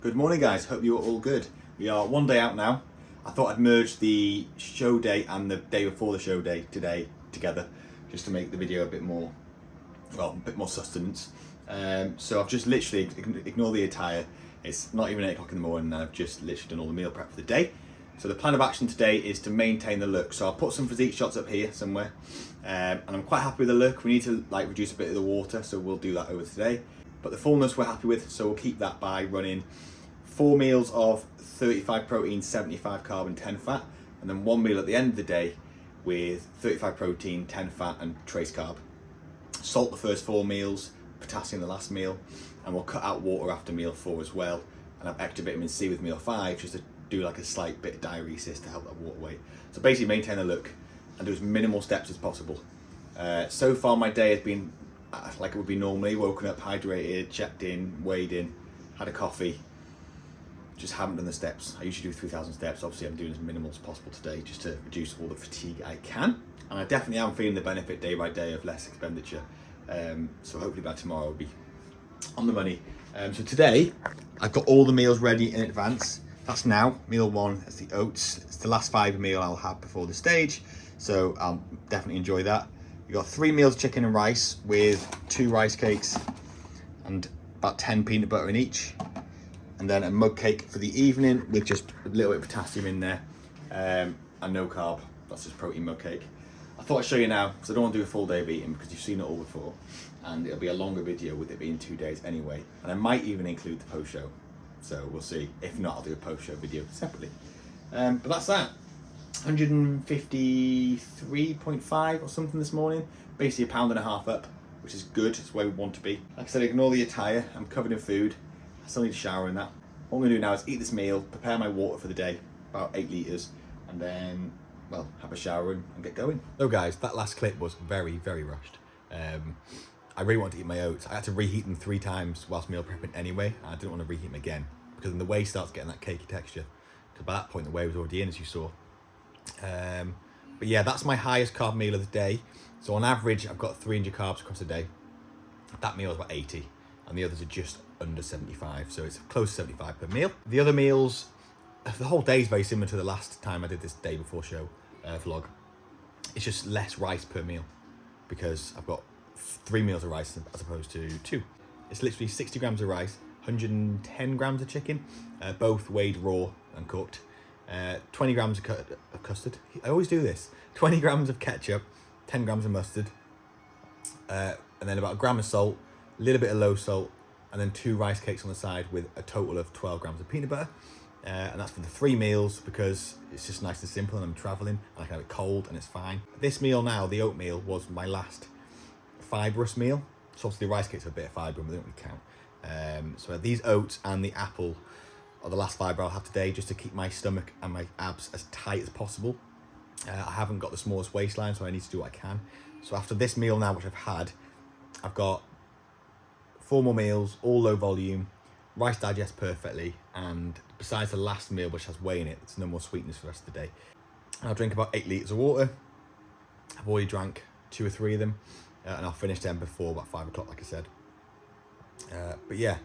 Good morning guys, hope you're all good. We are one day out now. I thought I'd merge the show day and the day before the show day today together just to make the video a bit more sustenance. So I've just literally, ignore the attire, it's not even 8 o'clock in the morning and I've just literally done all the meal prep for the day. So the plan of action today is to maintain the look. So I'll put some physique shots up here somewhere and I'm quite happy with the look. We need to reduce a bit of the water, so we'll do that over today. But the fullness we're happy with, so we'll keep that by running 4 meals of 35 protein, 75 carb and 10 fat, and then 1 meal at the end of the day with 35 protein, 10 fat and trace carb. Salt the first 4 meals, potassium the last meal, and we'll cut out water after meal 4 as well, and have extra vitamin C with meal 5 just to do like a slight bit of diuresis to help that water weight. So basically maintain the look and do as minimal steps as possible. So far my day has been like it would be normally, woken up, hydrated, checked in, weighed in, had a coffee. Just haven't done the steps. I usually do 3,000 steps. Obviously I'm doing as minimal as possible today just to reduce all the fatigue I can. And I definitely am feeling the benefit day by day of less expenditure. So hopefully by tomorrow I'll be on the money. So today I've got all the meals ready in advance. That's now, meal 1 is the oats. It's the last fibre meal I'll have before the stage. So I'll definitely enjoy that. We've got 3 meals chicken and rice with 2 rice cakes and about 10 peanut butter in each. And then a mug cake for the evening with just a little bit of potassium in there and no carb. That's just protein mug cake. I thought I'd show you now because I don't want to do a full day of eating because you've seen it all before, and it'll be a longer video with it being 2 days anyway. And I might even include the post show, so we'll see. If not, I'll do a post show video separately. But that's that. 153.5 or something this morning. Basically a 1.5 pounds up, which is good. It's where we want to be. Like I said, ignore the attire. I'm covered in food. I still need to shower in that. What I'm gonna do now is eat this meal, prepare my water for the day, about 8 litres, and then, well, have a shower and get going. So guys, that last clip was very, very rushed. I really wanted to eat my oats. I had to reheat them 3 times whilst meal prepping anyway. I didn't want to reheat them again because then the whey starts getting that cakey texture. Because by that point the whey was already in, as you saw. But yeah, that's my highest carb meal of the day. So on average, I've got 300 carbs across the day. That meal is about 80, and the others are just under 75, so it's close to 75 per meal. The other meals, the whole day is very similar to the last time I did this day before show vlog. It's just less rice per meal because I've got 3 meals of rice as opposed to 2. It's literally 60 grams of rice, 110 grams of chicken, both weighed raw and cooked, 20 grams of custard. I always do this. 20 grams of ketchup, 10 grams of mustard, and then about 1 gram of salt, a little bit of low salt, and then 2 rice cakes on the side with a total of 12 grams of peanut butter. And that's for the 3 meals because it's just nice and simple and I'm traveling and I can have it cold and it's fine. This meal now, the oat meal, was my last fibrous meal. So obviously the rice cakes have a bit of fibre, but they don't really count. So these oats and the apple are the last fibre I'll have today just to keep my stomach and my abs as tight as possible. I haven't got the smallest waistline, so I need to do what I can. So after this meal now, which I've had, I've got 4 more meals, all low volume, rice digests perfectly, and besides the last meal, which has whey in it, there's no more sweetness for the rest of the day. I'll drink about 8 litres of water. I've already drank 2 or 3 of them, and I'll finish them before about 5 o'clock, like I said. But yeah,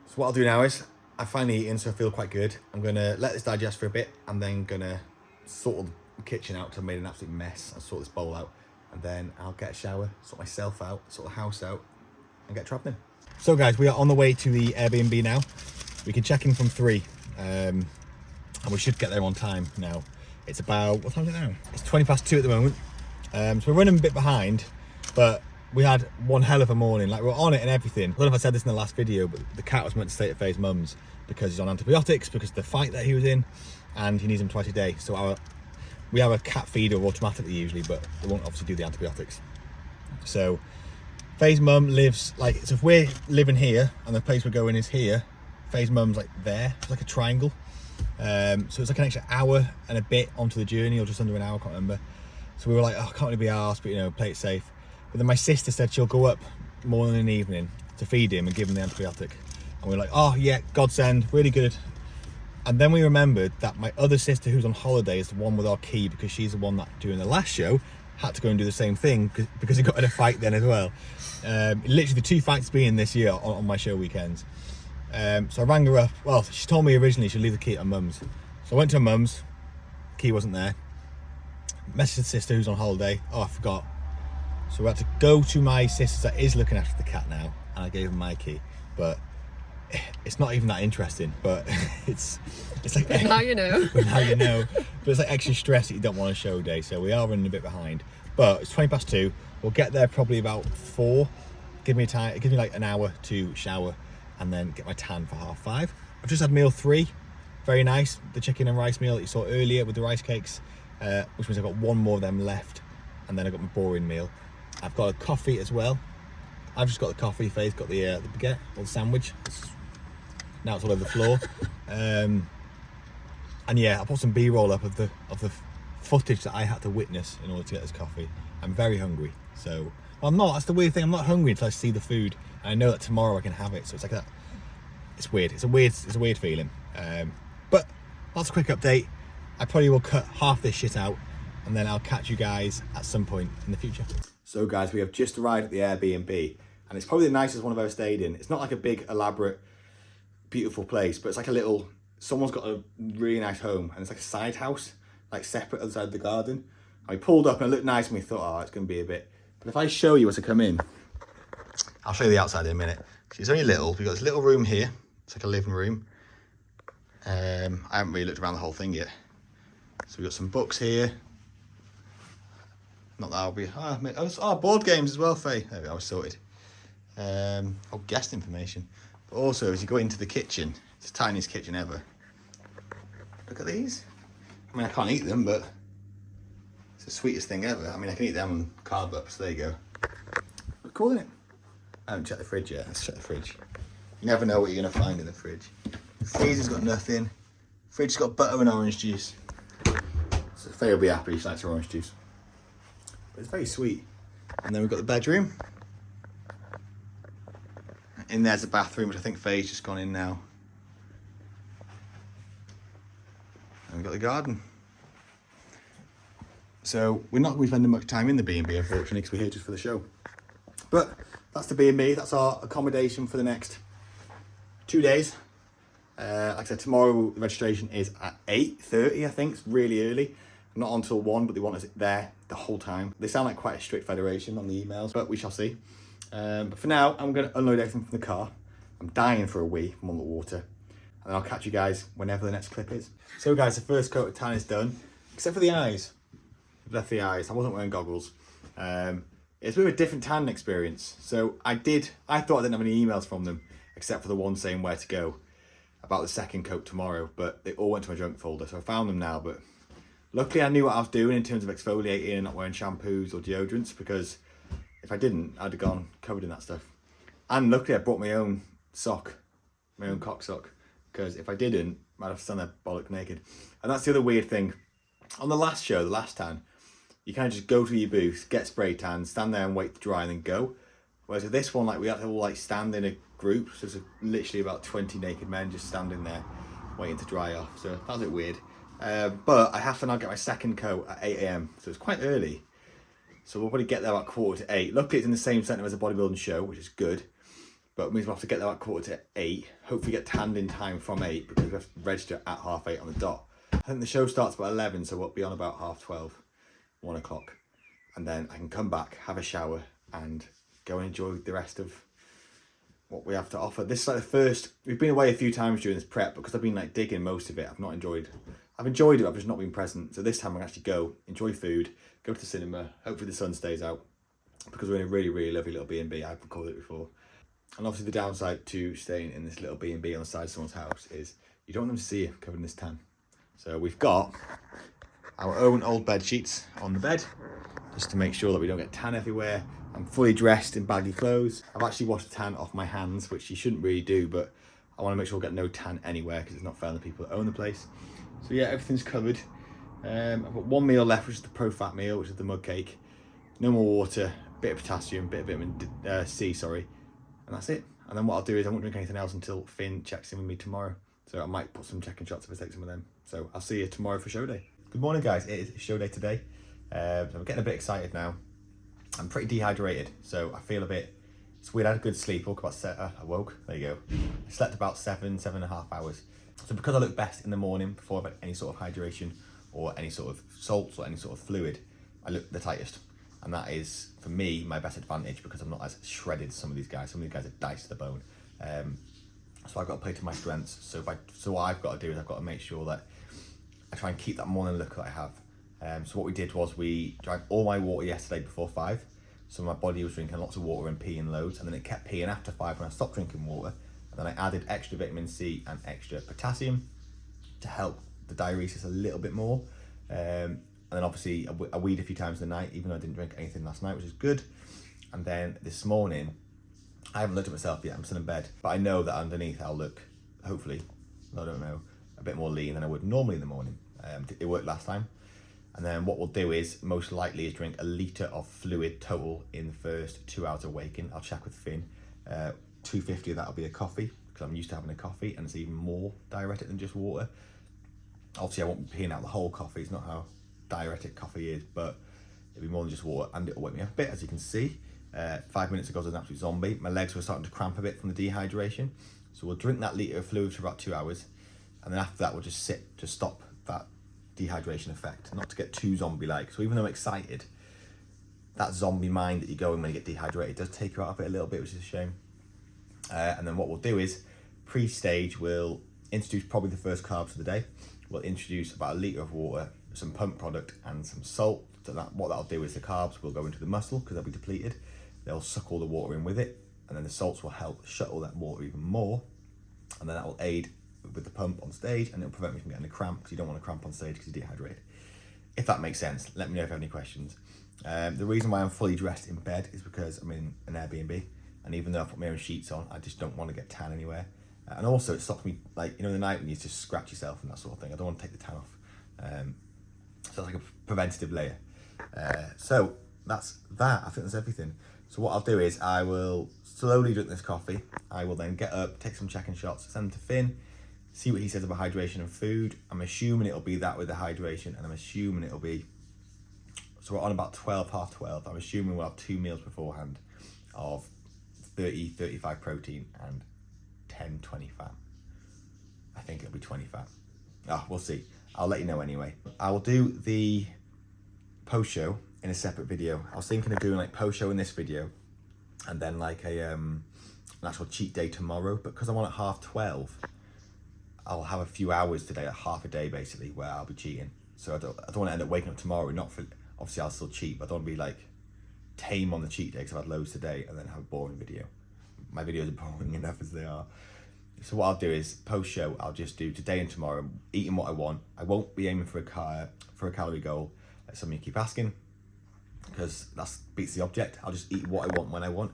so what I'll do now is, I've finally eaten, so I feel quite good. I'm gonna let this digest for a bit, and then gonna sort the kitchen out because I've made an absolute mess, and sort this bowl out, and then I'll get a shower, sort myself out, sort the house out, and get travelling. So guys, we are on the way to the Airbnb now. We can check in from 3, and we should get there on time now. It's about, what time is it now? It's 2:20 at the moment. So we're running a bit behind, but we had one hell of a morning. Like, we're on it and everything. I don't know if I said this in the last video, but the cat was meant to stay at Faye's mum's because he's on antibiotics because of the fight that he was in, and he needs them twice a day. So we have a cat feeder automatically usually, but they won't obviously do the antibiotics. So Faye's mum lives, like, so if we're living here and the place we're going is here, Faye's mum's like there. It's like a triangle. So it's like an extra hour and a bit onto the journey, or just under an hour, I can't remember. So we were like, oh, I can't really be arsed, but you know, play it safe. But then my sister said she'll go up morning and evening to feed him and give him the antibiotic. And we were like, oh yeah, godsend, really good. And then we remembered that my other sister who's on holiday is the one with our key, because she's the one that during the last show had to go and do the same thing because he got in a fight then as well. Literally the 2 fights being this year on my show weekends. So I rang her up. Well, she told me originally she'd leave the key at her mum's. So I went to her mum's, key wasn't there. Messaged the sister who's on holiday. Oh, I forgot. So we had to go to my sister's that is looking after the cat now, and I gave her my key. But it's not even that interesting, but it's like now you know. now you know. But it's like extra stress that you don't want to show day, so we are running a bit behind. But it's 2:20. We'll get there probably about 4. Give me like an hour to shower and then get my tan for 5:30. I've just had meal 3. Very nice. The chicken and rice meal that you saw earlier with the rice cakes, which means I've got 1 more of them left, and then I've got my boring meal. I've got a coffee as well. I've just got the coffee. Faye's got the baguette or the sandwich. Now it's all over the floor. And yeah, I put some B-roll up of the footage that I had to witness in order to get this coffee. I'm very hungry, so well, I'm not. That's the weird thing. I'm not hungry until I see the food, and I know that tomorrow I can have it. So it's like that. It's weird. It's a weird feeling. But that's a quick update. I probably will cut half this shit out, and then I'll catch you guys at some point in the future. So guys, we have just arrived at the Airbnb, and it's probably the nicest one I've ever stayed in. It's not like a big, elaborate, beautiful place, but it's like a little, someone's got a really nice home, and it's like a side house, like separate other side of the garden. And we pulled up and it looked nice, and we thought, oh, it's going to be a bit. But if I show you as I come in, I'll show you the outside in a minute. It's only little. We've got this little room here. It's like a living room. I haven't really looked around the whole thing yet. So we've got some books here. Not that I'll be... board games as well, Faye. There we go, I was sorted. Guest information. But also, as you go into the kitchen, it's the tiniest kitchen ever. Look at these. I mean, I can't eat them, but it's the sweetest thing ever. I mean, I can eat them on carb up, so there you go. We're calling it. I haven't checked the fridge yet. Let's check the fridge. You never know what you're going to find in the fridge. The freezer's got nothing. Fridge's got butter and orange juice. So Faye will be happy. She likes her orange juice. But it's very sweet. And then we've got the bedroom. In there's the bathroom, which I think Faye's just gone in now. And we've got the garden. So we're not going to be spending much time in the B&B, unfortunately, because we're here just for the show. But that's the B&B. That's our accommodation for the next 2 days. Like I said, tomorrow the registration is at 8:30, I think. It's really early. Not until 1, but they want us there the whole time. They sound like quite a strict federation on the emails, but we shall see. But for now, I'm going to unload everything from the car. I'm dying for a wee from all the water. And then I'll catch you guys whenever the next clip is. So guys, the first coat of tan is done. Except for the eyes. I've left the eyes. I wasn't wearing goggles. It's a bit of a different tan experience. So I thought I didn't have any emails from them, except for the one saying where to go about the second coat tomorrow. But they all went to my junk folder, so I found them now. But luckily I knew what I was doing in terms of exfoliating and not wearing shampoos or deodorants, because if I didn't, I'd have gone covered in that stuff. And luckily I brought my own sock, my own cock sock, because if I didn't, I'd have stand there bollock naked. And that's the other weird thing. On the last show, the last tan, you kind of just go to your booth, get spray tan, stand there and wait to dry and then go. Whereas with this one, like, we had to all like stand in a group, so it's literally about 20 naked men just standing there waiting to dry off. So that was a bit weird. But I have to now get my second coat at 8 AM, so it's quite early. So we'll probably get there about 7:45. Luckily it's in the same centre as a bodybuilding show, which is good. But it means we'll have to get there about 7:45. Hopefully get tanned in time from 8, because we have to register at 8:30 on the dot. I think the show starts about 11, so we'll be on about 12:30, 1 o'clock. And then I can come back, have a shower, and go and enjoy the rest of what we have to offer. This is like the first, we've been away a few times during this prep, because I've been like digging most of it. I've enjoyed it, I've just not been present. So this time I can actually go, enjoy food, go to the cinema, hopefully the sun stays out, because we're in a really, really lovely little B&B. I've recorded it before. And obviously the downside to staying in this little B&B on the side of someone's house is you don't want them to see you covered in this tan. So we've got our own old bed sheets on the bed, just to make sure that we don't get tan everywhere. I'm fully dressed in baggy clothes. I've actually washed the tan off my hands, which you shouldn't really do, but I want to make sure I get no tan anywhere, because it's not fair on the people that own the place. So yeah, everything's covered. I've got one meal left, which is the pro-fat meal, which is the mug cake. No more water, bit of potassium, bit of vitamin C, sorry. And that's it. And then what I'll do is I won't drink anything else until Finn checks in with me tomorrow. So I might put some check-in shots if I take some of them. So I'll see you tomorrow for show day. Good morning, guys. It is show day today. So I'm getting a bit excited now. I'm pretty dehydrated, so I feel a bit So we'd had a good sleep. I woke, there you go. I slept about 7.5 hours. So because I look best in the morning before I've had any sort of hydration or any sort of salts or any sort of fluid, I look the tightest. And that is, for me, my best advantage because I'm not as shredded as some of these guys. Some of these guys are diced to the bone. So I've got to play to my strengths. So what I've got to do is I've got to make sure that I try and keep that morning look that I have. So what we did was we drank all my water yesterday before 5. So my body was drinking lots of water and peeing loads, and then it kept peeing after 5 when I stopped drinking water. And then I added extra vitamin C and extra potassium to help the diuresis a little bit more. And then obviously I weed a few times in the night, even though I didn't drink anything last night, which is good. And then this morning, I haven't looked at myself yet, I'm still in bed, but I know that underneath I'll look, hopefully, I don't know, a bit more lean than I would normally in the morning. It worked last time. And then what we'll do is, most likely, is drink a litre of fluid total in the first 2 hours of waking. I'll check with Finn. 250 of that'll be a coffee, because I'm used to having a coffee, and it's even more diuretic than just water. Obviously, I won't be peeing out the whole coffee, it's not how diuretic coffee is, but it'll be more than just water, and it'll wake me up a bit, as you can see. 5 minutes ago I was an absolute zombie. My legs were starting to cramp a bit from the dehydration. So we'll drink that litre of fluid for about 2 hours, and then after that we'll just sit to stop that dehydration effect, not to get too zombie-like. So even though I'm excited, that zombie mind that you go in when you get dehydrated does take you out of it a little bit, which is a shame. And then what we'll do is, pre-stage, we'll introduce probably the first carbs of the day. We'll introduce about a litre of water, some pump product and some salt. So what that'll do is the carbs will go into the muscle because they'll be depleted. They'll suck all the water in with it, and then the salts will help shuttle that water even more, and then that will aid with the pump on stage, and it'll prevent me from getting a cramp, because you don't want a cramp on stage because you're dehydrated. If that makes sense, let me know if you have any questions. The reason why I'm fully dressed in bed is because I'm in an Airbnb, and even though I put my own sheets on, I just don't want to get tan anywhere. And also it stops me, like, you know, in the night when you just scratch yourself and that sort of thing, I don't want to take the tan off. So it's like a preventative layer. So that's that. I think that's everything. So what I'll do is I will slowly drink this coffee. I will then get up, take some check-in shots, send them to Finn, see what he says about hydration and food. I'm assuming it'll be that with the hydration, and I'm assuming it'll be, so we're on about 12, half 12. I'm assuming we'll have 2 meals beforehand of 30, 35 protein and 10, 20 fat. I think it'll be 20 fat. We'll see. I'll let you know anyway. I will do the post-show in a separate video. I was thinking of doing like post-show in this video, and then like an actual cheat day tomorrow, but because I'm on at half 12, I'll have a few hours today, like half a day basically, where I'll be cheating. So I don't want to end up waking up tomorrow, not for, obviously I'll still cheat, but I don't want to be like tame on the cheat day because I've had loads today and then have a boring video. My videos are boring enough as they are. So what I'll do is, post-show, I'll just do today and tomorrow, eating what I want. I won't be aiming for a calorie goal, like some of you keep asking, because that beats the object. I'll just eat what I want when I want.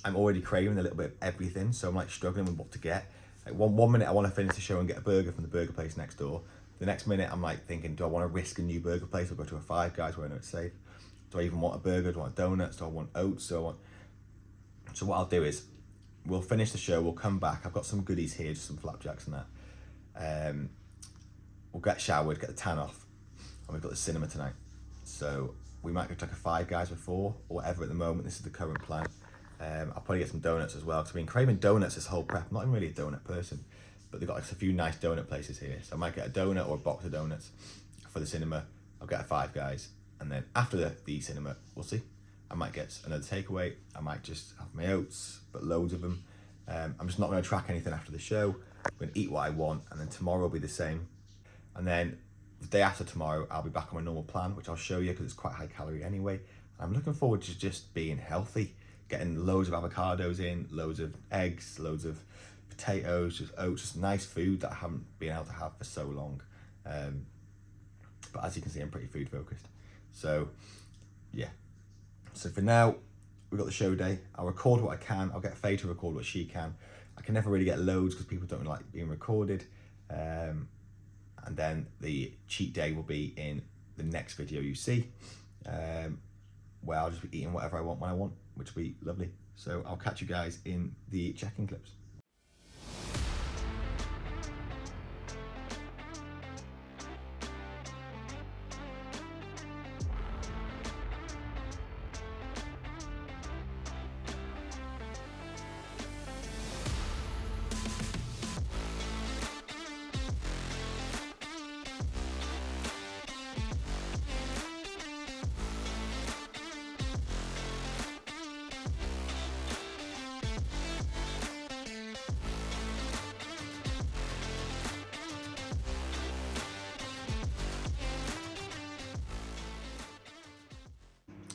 I'm already craving a little bit of everything, so I'm like struggling with what to get. Like one minute I want to finish the show and get a burger from the burger place next door. The next minute I'm like thinking, do I want to risk a new burger place or go to a Five Guys where I know it's safe? Do I even want a burger? Do I want donuts? Do I want oats? So what I'll do is, we'll finish the show, we'll come back. I've got some goodies here, just some flapjacks and that. We'll get showered, get the tan off, and we've got the cinema tonight. So we might go to like a Five Guys before, or whatever at the moment. This is the current plan. I'll probably get some donuts as well, because I've been craving donuts this whole prep. I'm not even really a donut person, but they've got like a few nice donut places here. So I might get a donut or a box of donuts for the cinema. I'll get a Five Guys, and then after the cinema, we'll see. I might get another takeaway. I might just have my oats, but loads of them. I'm just not going to track anything after the show. I'm going to eat what I want, and then tomorrow will be the same. And then the day after tomorrow, I'll be back on my normal plan, which I'll show you because it's quite high calorie anyway. I'm looking forward to just being healthy, getting loads of avocados in, loads of eggs, loads of potatoes, just oats, just nice food that I haven't been able to have for so long. But as you can see, I'm pretty food focused. So yeah. So for now, we've got the show day. I'll record what I can. I'll get Faye to record what she can. I can never really get loads because people don't really like being recorded. And then the cheat day will be in the next video you see, where I'll just be eating whatever I want when I want, which will be lovely. So I'll catch you guys in the check-in clips.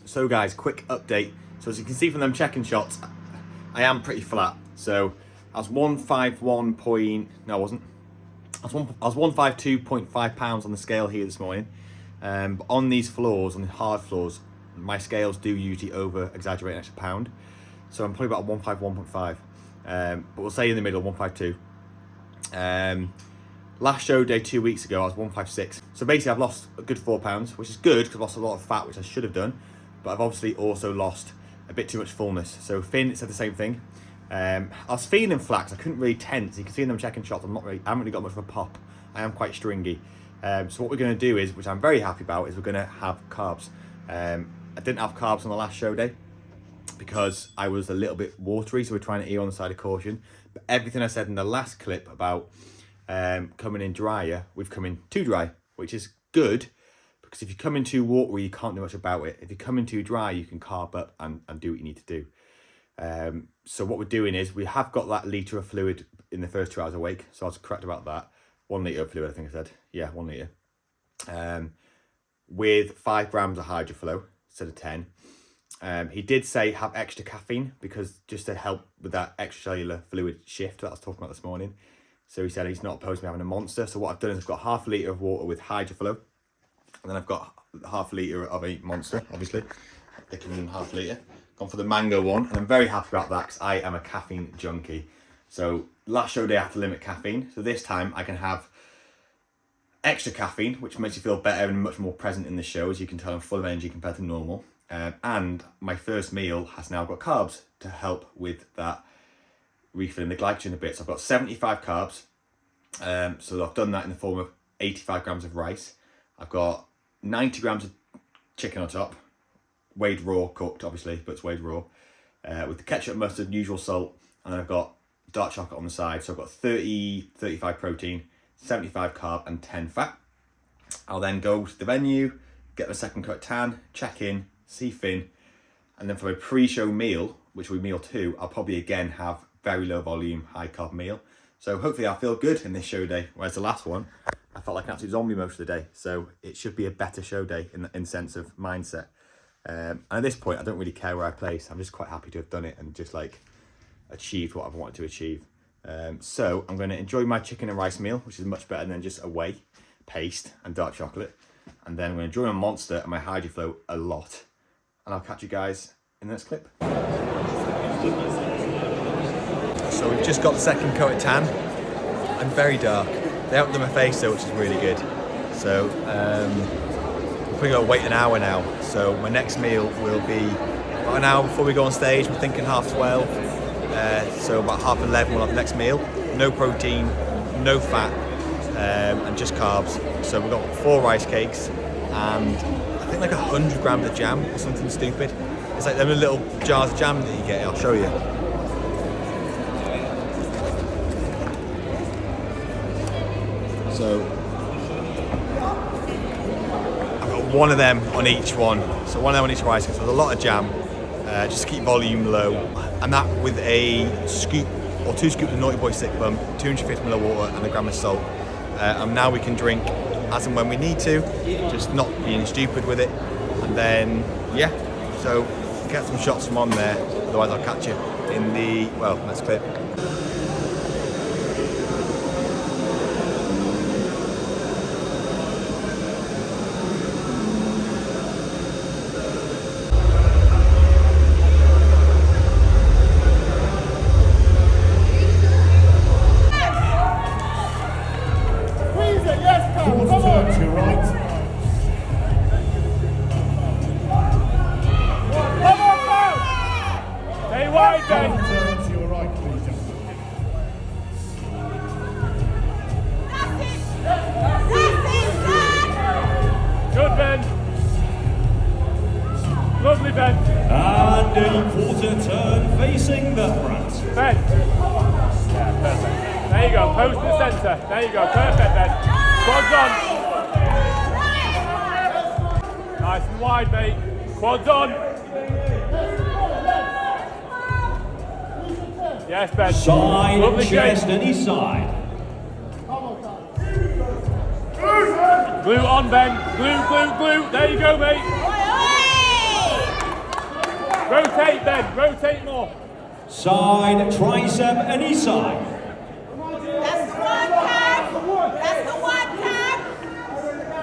So guys, quick update. So as you can see from them checking shots, I am pretty flat. So I was 151 point, no I wasn't. I was 152.5 pounds on the scale here this morning. But on these floors, on the hard floors, my scales do usually over exaggerate an extra pound. So I'm probably about 151.5. But we'll say in the middle, 152. Last show day 2 weeks ago, I was 156. So basically I've lost a good 4 pounds, which is good because I've lost a lot of fat, which I should have done. But I've obviously also lost a bit too much fullness. So Finn said the same thing. I was feeling flat because I couldn't really tense. You can see in them checking shots, I haven't really got much of a pop. I am quite stringy. So what we're going to do is, which I'm very happy about, is we're going to have carbs. I didn't have carbs on the last show day because I was a little bit watery, so we're trying to err on the side of caution. But everything I said in the last clip about coming in drier, we've come in too dry, which is good because if you come in too watery, you can't do much about it. If you come in too dry, you can carb up and do what you need to do. So what we're doing is we have got that litre of fluid in the first 2 hours awake, so I was correct about that. 1 litre of fluid, I think I said. Yeah, 1 litre. With 5 grams of hydroflow instead of 10. He did say have extra caffeine because just to help with that extracellular fluid shift that I was talking about this morning. So he said he's not opposed to me having a monster. So what I've done is I've got half a litre of water with hydroflow. And then I've got half a litre of a monster, obviously. Thicker than half a litre. Gone for the mango one. And I'm very happy about that because I am a caffeine junkie. So last show day I had to limit caffeine. So this time I can have extra caffeine, which makes you feel better and much more present in the show. As you can tell, I'm full of energy compared to normal. And my first meal has now got carbs to help with that refilling the glycogen a bit. So I've got 75 carbs. So I've done that in the form of 85 grams of rice. I've got 90 grams of chicken on top, weighed raw, cooked obviously, but it's weighed raw, with the ketchup, mustard, usual salt, and then I've got dark chocolate on the side. So I've got 35 protein, 75 carb and 10 fat. I'll then go to the venue, get the second coat tan, check in, see Finn, and then for my pre-show meal, which will be meal 2, I'll probably again have very low volume, high carb meal. So hopefully I'll feel good in this show day, whereas the last one, I felt like an absolute zombie most of the day. So it should be a better show day in sense of mindset. And at this point, I don't really care where I place. I'm just quite happy to have done it and just like achieved what I've wanted to achieve. So I'm going to enjoy my chicken and rice meal, which is much better than just a whey, paste and dark chocolate. And then I'm going to enjoy my monster and my hydroflow a lot. And I'll catch you guys in the next clip. So we've just got the second coat of tan and very dark. They haven't done my face though, which is really good. So we're probably going to wait an hour now. So my next meal will be about an hour before we go on stage. We're thinking 12:30. So about 11:30 we'll have the next meal. No protein, no fat, and just carbs. So we've got 4 rice cakes and I think like 100 grams of jam or something stupid. It's like them little jars of jam that you get. I'll show you. So I've got one of them on each one. So one of them on each rice cake. So there's a lot of jam, just to keep volume low. And that with a scoop or 2 scoops of Naughty Boy Stick Bump, 250 ml of water and a gram of salt. And now we can drink as and when we need to, just not being stupid with it. And then, yeah, so get some shots from on there. Otherwise I'll catch you in the, well, next clip. Lovely, Ben. And a quarter turn facing the front. Ben. Yeah, perfect. There you go, pose to the centre. There you go, perfect, Ben. Quads on. Nice and wide, mate. Quads on. Yes, Ben. Side, lovely chest, shape. any side. Glue on, Ben. Glue, glue, glue. There you go, mate. Rotate, Ben. Rotate more. Side, tricep, any side. That's the one, Cap. That's the one, Cap.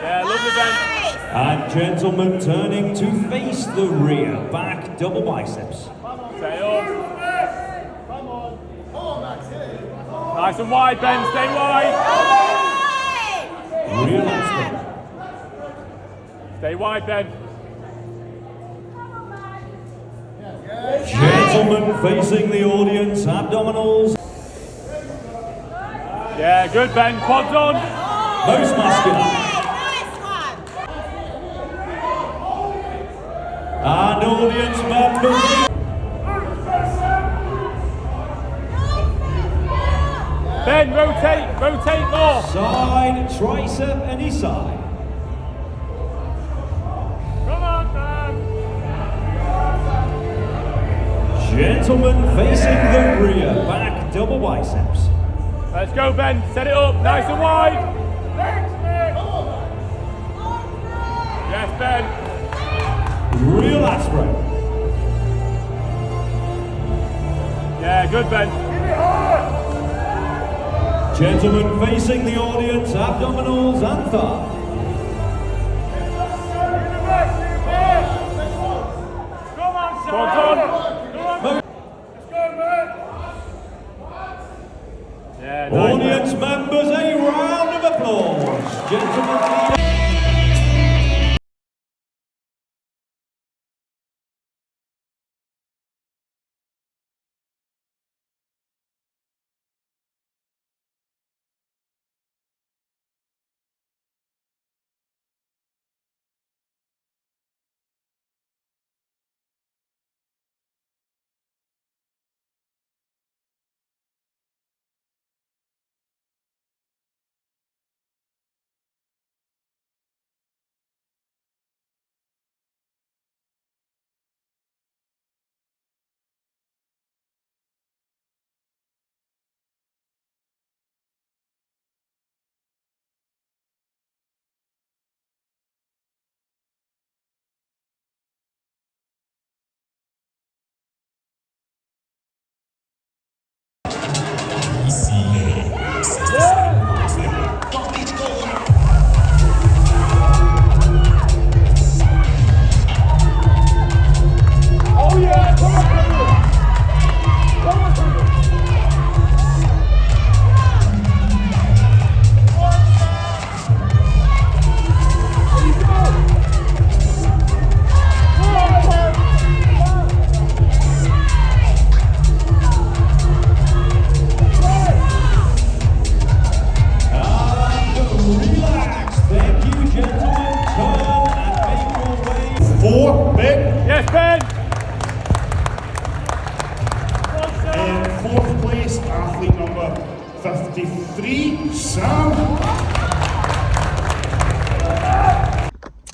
Yeah, lovely, Ben. Nice. And gentlemen turning to face the rear, back double biceps. Stay up. Nice and wide, Ben. Stay wide. Nice. Rear lat Stay wide, Ben. Gentlemen facing the audience, abdominals. Yeah, good, Ben. Quads on. Most muscular. Nice one. And audience members. Ben, rotate more. Side, tricep, any side. Come on, Ben. Gentlemen facing the rear, back double biceps. Let's go, Ben. Set it up. Nice and wide. Yes, Ben. Real lat spread. Yeah, good, Ben. Gentlemen facing the audience, abdominals and thighs. Quads on. Yeah, nice, Audience members, a round of applause. Gentlemen. Relax. Thank you, gentlemen. Turn and make your way. 4, Ben. Yes, Ben. In fourth place, athlete number 53, Sam.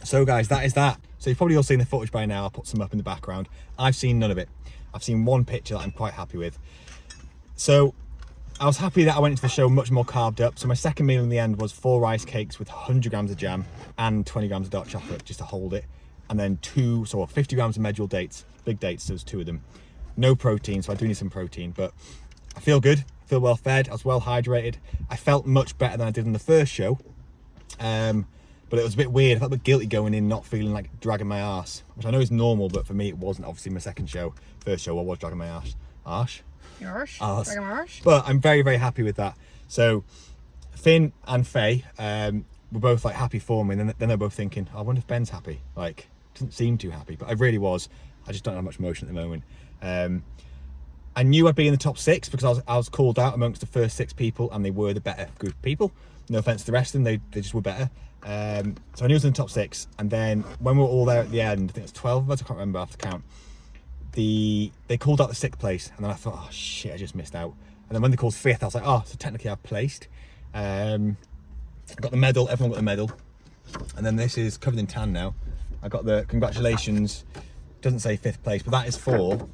So guys, that is that. So you've probably all seen the footage by now. I'll put some up in the background. I've seen none of it. I've seen one picture that I'm quite happy with. So I was happy that I went into the show much more carved up. So my second meal in the end was 4 rice cakes with 100 grams of jam and 20 grams of dark chocolate just to hold it. And then 50 grams of medjool dates, big dates, so there's 2 of them. No protein, so I do need some protein, but I feel good, I feel well fed, I was well hydrated. I felt much better than I did in the first show. But it was a bit weird. I felt a bit guilty going in, not feeling like dragging my arse, which I know is normal, but for me it wasn't. Obviously my second show, first show I was dragging my arse. Arse? But I'm very, very happy with that. So Finn and Faye were both like happy for me, and then they're both thinking, I wonder if Ben's happy. Like, doesn't seem too happy, but I really was. I just don't have much motion at the moment. I knew I'd be in the top 6 because I was called out amongst the first 6 people, and they were the better group of people. No offense to the rest of them, they just were better. So I knew I was in the top 6, and then when we were all there at the end, I think it's 12 of us, I can't remember, I have to count. They called out the 6th place, and then I thought, oh shit, I just missed out. And then when they called 5th, I was like, oh, so technically I've placed. I got the medal, everyone got the medal. And then this is covered in tan now. I got the congratulations, doesn't say 5th place, but that is for,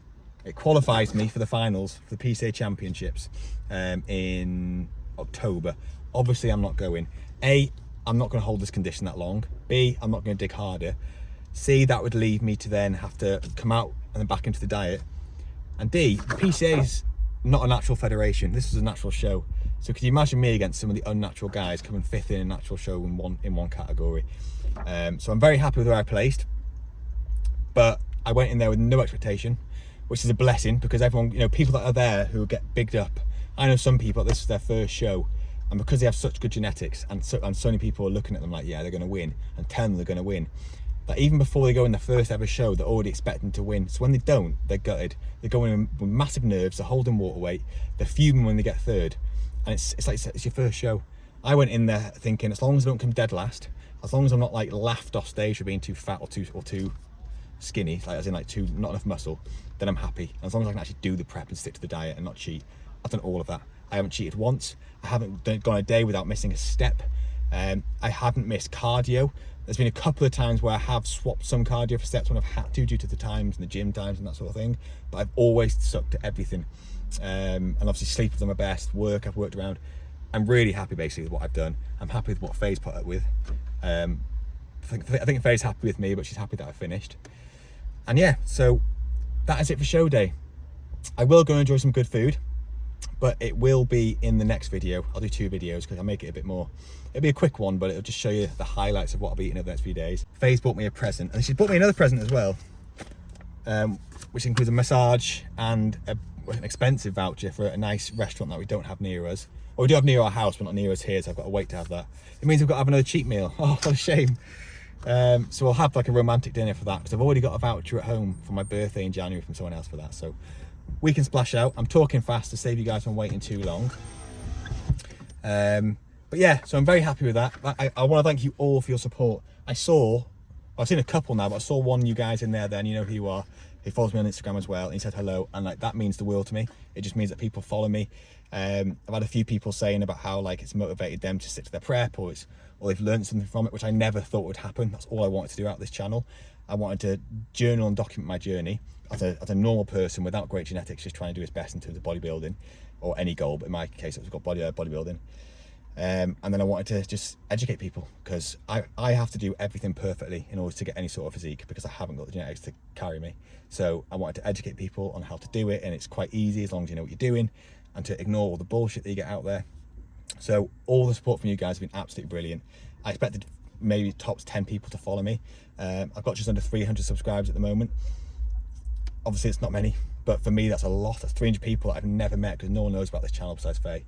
it qualifies me for the finals, for the PCA Championships in October. Obviously I'm not going. A, I'm not going to hold this condition that long. B, I'm not going to dig harder. C, that would leave me to then have to come out and then back into the diet. And D, the PCA is not a natural federation. This is a natural show. So could you imagine me against some of the unnatural guys coming 5th in a natural show in one category? So I'm very happy with where I placed, but I went in there with no expectation, which is a blessing, because everyone, you know, people that are there who get bigged up. I know some people, this is their first show, and because they have such good genetics, and so many people are looking at them like, yeah, they're going to win, and telling them they're going to win, that even before they go in the first ever show, they're already expecting to win. So when they don't, they're gutted. They're going in with massive nerves, they're holding water weight, they're fuming when they get third. And it's like, it's your first show. I went in there thinking, as long as I don't come dead last, as long as I'm not like laughed off stage for being too fat or too skinny, like as in like not enough muscle, then I'm happy. And as long as I can actually do the prep and stick to the diet and not cheat, I've done all of that. I haven't cheated once. I haven't gone a day without missing a step. I haven't missed cardio. There's been a couple of times where I have swapped some cardio for steps when I've had to, due to the times and the gym times and that sort of thing, but I've always stuck to everything. And obviously sleep has done my best, work I've worked around. I'm really happy basically with what I've done. I'm happy with what Faye's put up with. I think Faye's happy with me, but she's happy that I finished. And yeah, so that is it for show day. I will go and enjoy some good food, but it will be in the next video. I'll do 2 videos because I'll make it a bit more, it'll be a quick one, but it'll just show you the highlights of what I'll be eating over the next few days. Faye's bought me a present, and she's bought me another present as well, which includes a massage and an expensive voucher for a nice restaurant that we don't have near us. Or we do have near our house, but not near us here, so I've got to wait to have that. It means I've got to have another cheat meal. Oh, what a shame. So I'll have like a romantic dinner for that, because I've already got a voucher at home for my birthday in January from someone else for that. So we can splash out. I'm talking fast to save you guys from waiting too long. But yeah, so I'm very happy with that. I want to thank you all for your support. I've seen a couple now, but I saw one of you guys in there then, you know who you are. He follows me on Instagram as well, and he said hello, and like that means the world to me. It just means that people follow me. I've had a few people saying about how like it's motivated them to stick to their prep, or they've learned something from it, which I never thought would happen. That's all I wanted to do out this channel. I wanted to journal and document my journey as a normal person without great genetics, just trying to do his best in terms of bodybuilding, or any goal, but in my case it was got bodybuilding. And then I wanted to just educate people, because I have to do everything perfectly in order to get any sort of physique, because I haven't got the genetics to carry me. So I wanted to educate people on how to do it, and it's quite easy as long as you know what you're doing, and to ignore all the bullshit that you get out there. So all the support from you guys have been absolutely brilliant. I expected maybe tops 10 people to follow me. I've got just under 300 subscribers at the moment. Obviously it's not many, but for me that's a lot. That's 300 people that I've never met, because no one knows about this channel besides Faye.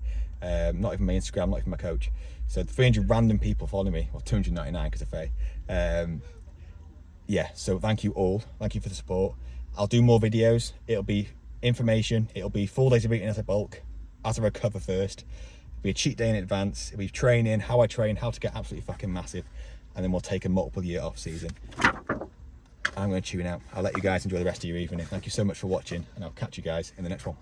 Not even my Instagram, not even my coach. So 300 random people follow me, well 299 because of Faye. Yeah, so thank you all. Thank you for the support. I'll do more videos. It'll be information. It'll be 4 days of eating as a bulk, as I recover first. It'll be a cheat day in advance. It'll be training, how I train, how to get absolutely fucking massive. And then we'll take a multiple year off season. I'm going to tune out. I'll let you guys enjoy the rest of your evening. Thank you so much for watching, and I'll catch you guys in the next one.